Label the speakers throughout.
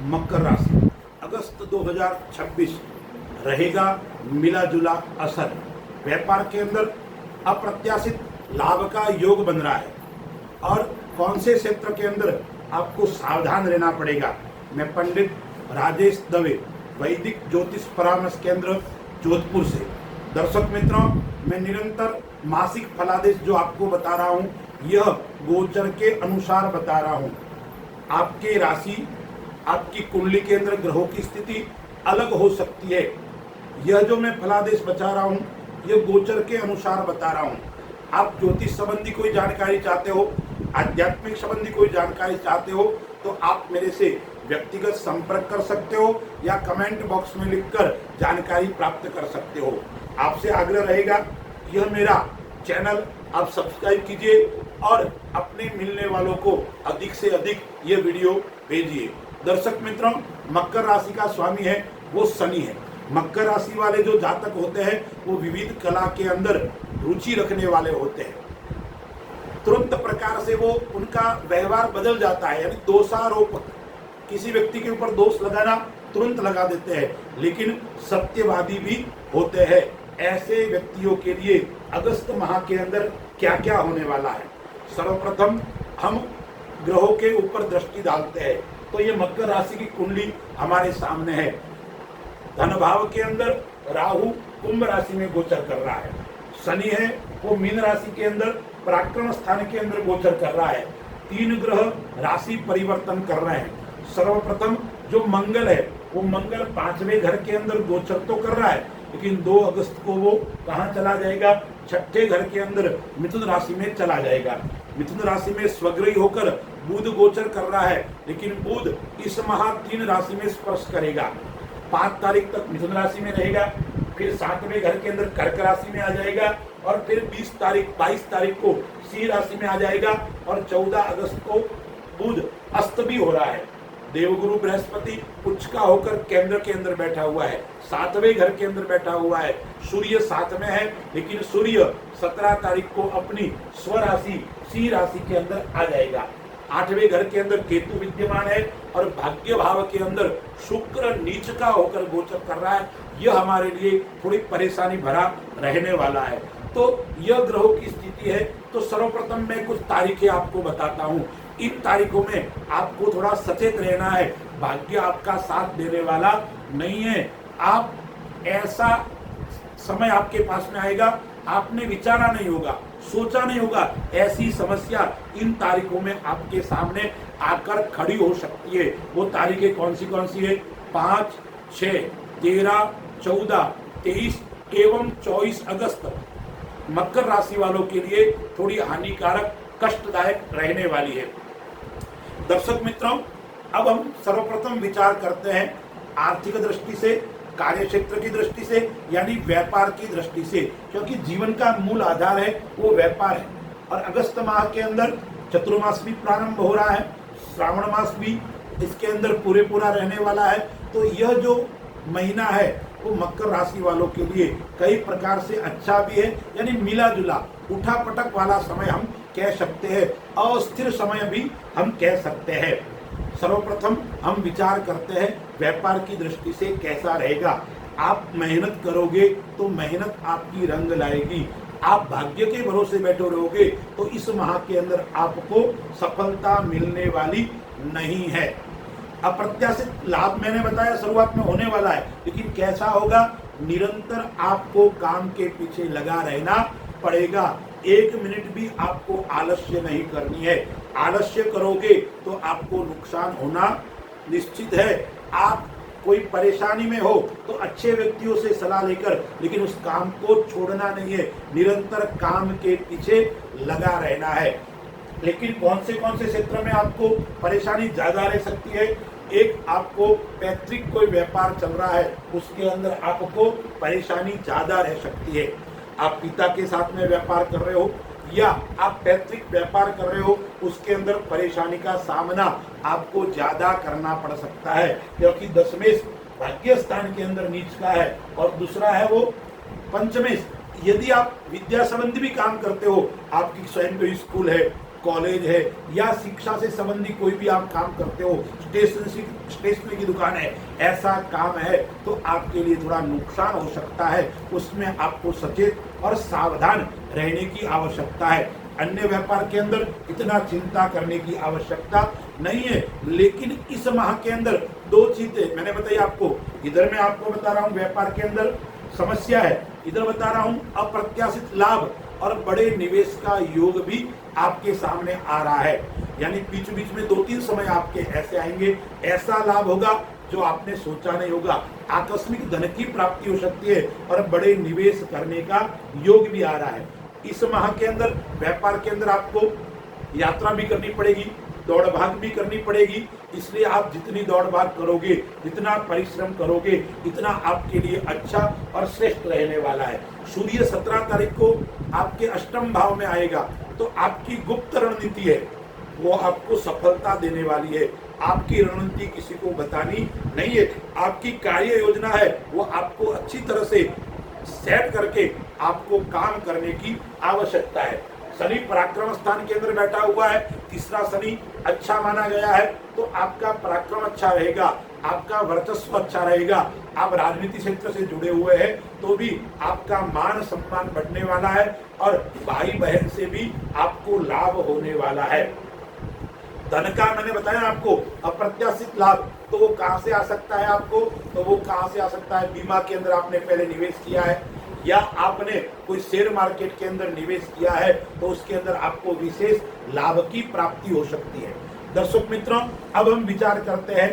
Speaker 1: मकर राशि अगस्त 2026 रहेगा मिला जुला असर। व्यापार के अंदर अप्रत्याशित लाभ का योग बन रहा है और कौन से क्षेत्र के अंदर आपको सावधान रहना पड़ेगा। मैं पंडित राजेश दवे, वैदिक ज्योतिष परामर्श केंद्र जोधपुर से। दर्शक मित्रों, मैं निरंतर मासिक फलादेश जो आपको बता रहा हूँ यह गोचर के अनुसार बता रहा हूँ। आपके राशि, आपकी कुंडली के अंदर ग्रहों की स्थिति अलग हो सकती है। यह जो मैं फलादेश बता रहा हूँ यह गोचर के अनुसार बता रहा हूँ। आप ज्योतिष संबंधी कोई जानकारी चाहते हो, आध्यात्मिक संबंधी कोई जानकारी चाहते हो तो आप मेरे से व्यक्तिगत संपर्क कर सकते हो या कमेंट बॉक्स में लिखकर जानकारी प्राप्त कर सकते हो। आपसे आग्रह रहेगा यह मेरा चैनल आप सब्सक्राइब कीजिए और अपने मिलने वालों को अधिक से अधिक ये वीडियो भेजिए। दर्शक मित्रों, मकर राशि का स्वामी है वो शनि है। मकर राशि वाले जो जातक होते हैं वो विविध कला के अंदर रुचि रखने वाले होते हैं। तुरंत प्रकार से वो उनका व्यवहार बदल जाता है, यानी दोषारोप, किसी व्यक्ति के ऊपर दोष लगाना तुरंत लगा देते हैं, लेकिन सत्यवादी भी होते हैं। ऐसे व्यक्तियों के लिए अगस्त माह के अंदर क्या क्या होने वाला है। सर्वप्रथम हम ग्रहों के ऊपर दृष्टि डालते हैं तो ये मकर राशि की कुंडली हमारे सामने है। धन भाव के अंदर राहु कुंभ राशि में गोचर कर रहा है। शनि है वो मीन राशि के अंदर पराक्रम स्थान के अंदर गोचर कर रहा है। 3 ग्रह राशि परिवर्तन कर रहे हैं। सर्वप्रथम जो मंगल है वो मंगल 5वें घर के अंदर गोचर तो कर रहा है, लेकिन 2 अगस्त को वो कहाँ चला जाएगा, 6ठे घर के अंदर मिथुन राशि में चला जाएगा। मिथुन राशि में स्वग्रही होकर बुध गोचर कर रहा है, लेकिन बुध इस माह 3 राशि में स्पर्श करेगा। 5 तारीख तक मिथुन राशि में रहेगा, फिर 7वें घर के अंदर कर्क राशि में आ जाएगा और फिर 22 तारीख को सिंह राशि में आ जाएगा और 14 अगस्त को बुध अस्त भी हो रहा है। देवगुरु बृहस्पति उच्च का होकर केंद्र के अंदर बैठा हुआ है, 7वें घर के अंदर बैठा हुआ है। सूर्य 7 में है, लेकिन सूर्य 17 तारीख को अपनी स्वराशि सिंह राशि के अंदर आ जाएगा। 8वें घर के अंदर केतु विद्यमान है और भाग्य भाव के अंदर शुक्र नीच का होकर गोचर कर रहा है। यह हमारे लिए थोड़ी परेशानी भरा रहने वाला है। तो यह ग्रहों की स्थिति है। तो सर्वप्रथम मैं कुछ तारीखें आपको बताता हूँ। इन तारीखों में आपको थोड़ा सचेत रहना है। भाग्य आपका साथ देने वाला नहीं है। आप ऐसा समय आपके पास में आएगा, आपने विचारा नहीं होगा, सोचा नहीं होगा, ऐसी समस्या इन तारीखों में आपके सामने आकर खड़ी हो सकती है। वो तारीखें कौन सी है? 5, 6, 13, 14, 23 एवं 24 अगस्त मकर राशि वालों के लिए थोड़ी हानिकारक, कष्टदायक रहने वाली है। दर्शक मित्रों, अब हम सर्वप्रथम विचार करते हैं आर्थिक दृष्टि से, कार्य क्षेत्र की दृष्टि से, यानी व्यापार की दृष्टि से, क्योंकि जीवन का मूल आधार है वो व्यापार है। और अगस्त माह के अंदर चतुर्मास भी प्रारंभ हो रहा है, श्रावण मास भी इसके अंदर पूरा रहने वाला है। तो यह जो महीना है वो मकर राशि वालों के लिए कई प्रकार से अच्छा भी है, यानी मिला जुला, उठा पटक वाला समय हम कह सकते हैं, अस्थिर समय भी हम कह सकते हैं। सर्वप्रथम हम विचार करते हैं व्यापार की दृष्टि से कैसा रहेगा। आप मेहनत करोगे तो मेहनत आपकी रंग लाएगी। आप भाग्य के भरोसे बैठे रहोगे तो इस माह के अंदर आपको सफलता मिलने वाली नहीं है। अप्रत्याशित लाभ मैंने बताया शुरुआत में होने वाला है, लेकिन कैसा होगा? निरंतर आपको काम के पीछे लगा रहना पड़ेगा। 1 मिनट भी आपको आलस्य नहीं करनी है। आलस्य करोगे तो आपको नुकसान होना निश्चित है। आप कोई परेशानी में हो तो अच्छे व्यक्तियों से सलाह लेकर, लेकिन उस काम को छोड़ना नहीं है। निरंतर काम के पीछे लगा रहना है। लेकिन कौन से क्षेत्र में आपको परेशानी ज्यादा रह सकती है? एक, आपको पैतृक कोई व्यापार चल रहा है उसके अंदर आपको परेशानी ज्यादा रह सकती है। आप पिता के साथ में व्यापार कर रहे हो या आप पैतृक व्यापार कर रहे हो, उसके अंदर परेशानी का सामना आपको ज्यादा करना पड़ सकता है, क्योंकि 10वें भाग्य स्थान के अंदर नीच का है और दूसरा है वो 5वें। यदि आप विद्या संबंधी भी काम करते हो, आपकी स्वयं कोई स्कूल है, कॉलेज है या शिक्षा से संबंधी कोई भी आप काम करते हो, स्टेशनरी की दुकान है, ऐसा काम है तो आपके लिए थोड़ा नुकसान हो सकता है। उसमें आपको सचेत और सावधान रहने की आवश्यकता है। अन्य व्यापार के अंदर इतना चिंता करने की आवश्यकता नहीं है। लेकिन इस माह के अंदर दो चीजें मैंने बताई आपको। इधर मैं आपको बता रहा हूँ व्यापार के अंदर समस्या है, इधर बता रहा हूँ अप्रत्याशित लाभ और बड़े निवेश का योग भी आपके सामने आ रहा है। यानी बीच बीच में 2-3 समय आपके ऐसे आएंगे, ऐसा लाभ होगा जो आपने सोचा नहीं होगा। आकस्मिक धन की प्राप्ति हो सकती है और बड़े निवेश करने का योग भी आ रहा है। इस माह के अंदर व्यापार के अंदर आपको यात्रा भी करनी पड़ेगी, दौड़ भाग भी करनी पड़ेगी। इसलिए आप जितनी दौड़ भाग करोगे, जितना परिश्रम करोगे, इतना आपके लिए अच्छा और श्रेष्ठ रहने वाला है। सूर्य 17 तारीख को आपके अष्टम भाव में आएगा तो आपकी गुप्त रणनीति है वो आपको सफलता देने वाली है। आपकी रणनीति किसी को बतानी नहीं है। आपकी कार्य योजना है वो आपको अच्छी तरह से सेट करके आपको काम करने की आवश्यकता है। शनि पराक्रम स्थान के अंदर बैठा हुआ है, तीसरा शनि अच्छा माना गया है तो आपका पराक्रम अच्छा रहेगा, आपका वर्चस्व अच्छा रहेगा। आप राजनीति क्षेत्र से जुड़े हुए हैं तो भी आपका मान सम्मान बढ़ने वाला है और भाई बहन से भी आपको लाभ होने वाला है। धन का मैंने बताया आपको अप्रत्याशित लाभ, तो वो कहां से आ सकता है आपको, तो वो कहां से आ सकता है। बीमा के अंदर आपने पहले निवेश किया है या आपने कोई शेयर मार्केट के अंदर निवेश किया है तो उसके अंदर आपको विशेष लाभ की प्राप्ति हो सकती है। दर्शक मित्रों, अब हम विचार करते हैं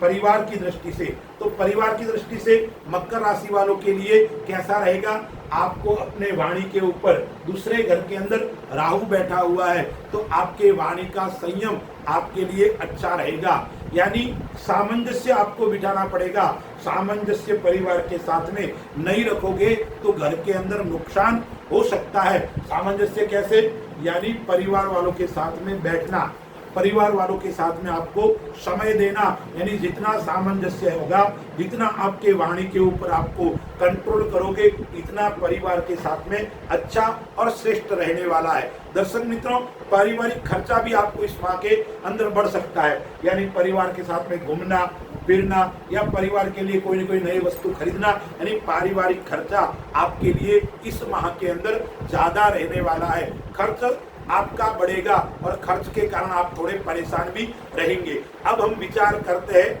Speaker 1: परिवार की दृष्टि से। तो परिवार की दृष्टि से मकर राशि वालों के लिए कैसा रहेगा। आपको अपने वाणी के ऊपर दूसरे घर के अंदर राहु बैठा हुआ है तो आपके वाणी का संयम आपके लिए अच्छा रहेगा। यानी सामंजस्य आपको बिठाना पड़ेगा। सामंजस्य परिवार के साथ में नहीं रखोगे तो घर के अंदर नुकसान हो सकता है। सामंजस्य कैसे, यानी परिवार वालों के साथ में बैठना, परिवार वालों के साथ में आपको समय देना। यानी जितना सामंजस्य होगा, जितना आपके वाणी के ऊपर आपको कंट्रोल करोगे, इतना परिवार के साथ में अच्छा और श्रेष्ठ रहने वाला है। दर्शक मित्रों, पारिवारिक खर्चा भी आपको इस माह के अंदर बढ़ सकता है। यानी परिवार के साथ में घूमना फिरना या परिवार के लिए कोई न कोई नई वस्तु खरीदना, यानी पारिवारिक खर्चा आपके लिए इस माह के अंदर ज्यादा रहने वाला है। खर्च आपका बढ़ेगा और खर्च के कारण आप थोड़े परेशान भी रहेंगे। अब हम विचार करते हैं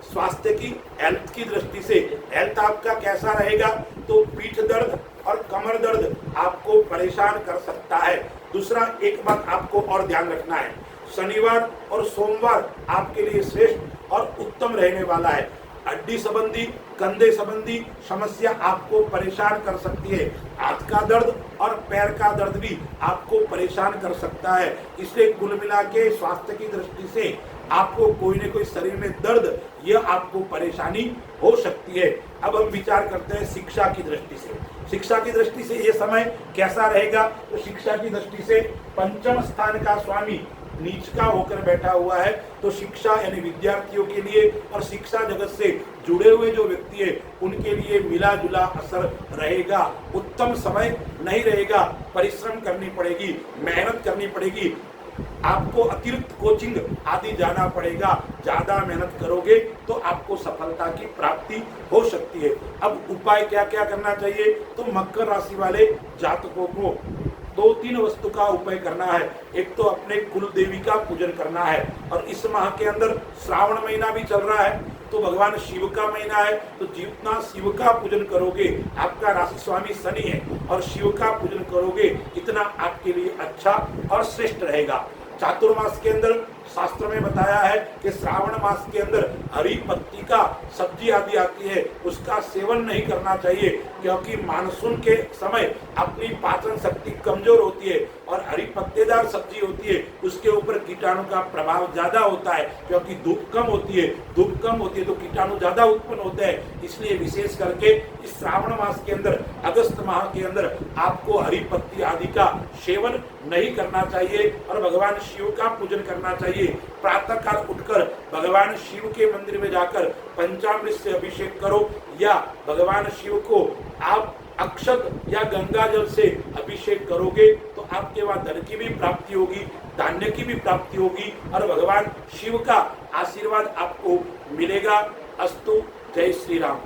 Speaker 1: स्वास्थ्य की, हेल्थ की दृष्टि से। हेल्थ आपका कैसा रहेगा, तो पीठ दर्द और कमर दर्द आपको परेशान कर सकता है। दूसरा, एक बात आपको और ध्यान रखना है, शनिवार और सोमवार आपके लिए श्रेष्ठ और उत्तम रहने वाला है। हड्डी संबंधी, कंधे संबंधी समस्या आपको परेशान कर सकती है। हाथ का दर्द और पैर का दर्द भी आपको परेशान कर सकता है। इसलिए कुल मिला के स्वास्थ्य की दृष्टि से आपको कोई न कोई शरीर में दर्द, यह आपको परेशानी हो सकती है। अब हम विचार करते हैं शिक्षा की दृष्टि से। शिक्षा की दृष्टि से यह समय कैसा रहेगा, तो शिक्षा की दृष्टि से पंचम स्थान का स्वामी नीच का होकर बैठा हुआ है तो शिक्षा यानी विद्यार्थियों के लिए और शिक्षा जगत से जुड़े हुए जो व्यक्ति है उनके लिए मिला जुला असर रहेगा। उत्तम समय नहीं रहेगा, परिश्रम करनी पड़ेगी, मेहनत करनी पड़ेगी, आपको अतिरिक्त कोचिंग आदि जाना पड़ेगा। ज्यादा मेहनत करोगे तो आपको सफलता की प्राप्ति हो सकती है। अब उपाय क्या क्या करना चाहिए, तो मकर राशि वाले जातकों को 2-3 वस्तु का उपाय करना है। एक तो अपने कुल देवी का पूजन करना है और इस माह के अंदर श्रावण महीना भी चल रहा है तो भगवान शिव का महीना है तो जितना शिव का पूजन करोगे, आपका राशि स्वामी शनि है और शिव का पूजन करोगे इतना आपके लिए अच्छा और श्रेष्ठ रहेगा। चातुर्मास के अंदर शास्त्र में बताया है कि श्रावण मास के अंदर हरी पत्ती का सब्जी आदि आती है, उसका सेवन नहीं करना चाहिए क्योंकि मानसून के समय अपनी पाचन शक्ति कमजोर होती है और हरी पत्तेदार सब्जी होती है, उसके ऊपर कीटाणु का प्रभाव ज्यादा होता है क्योंकि धूप कम होती है तो कीटाणु ज्यादा उत्पन्न होते हैं। इसलिए विशेष करके इस श्रावण मास के अंदर, अगस्त माह के अंदर आपको हरी पत्ती आदि का सेवन नहीं करना चाहिए और भगवान शिव का पूजन करना चाहिए। प्रातः काल उठकर भगवान शिव के मंदिर में जाकर पंचामृत से अभिषेक करो या भगवान शिव को आप अक्षत या गंगा जल से अभिषेक करोगे तो आपके वहां धन की भी प्राप्ति होगी, धान्य की भी प्राप्ति होगी और भगवान शिव का आशीर्वाद आपको मिलेगा। अस्तु। जय श्री राम।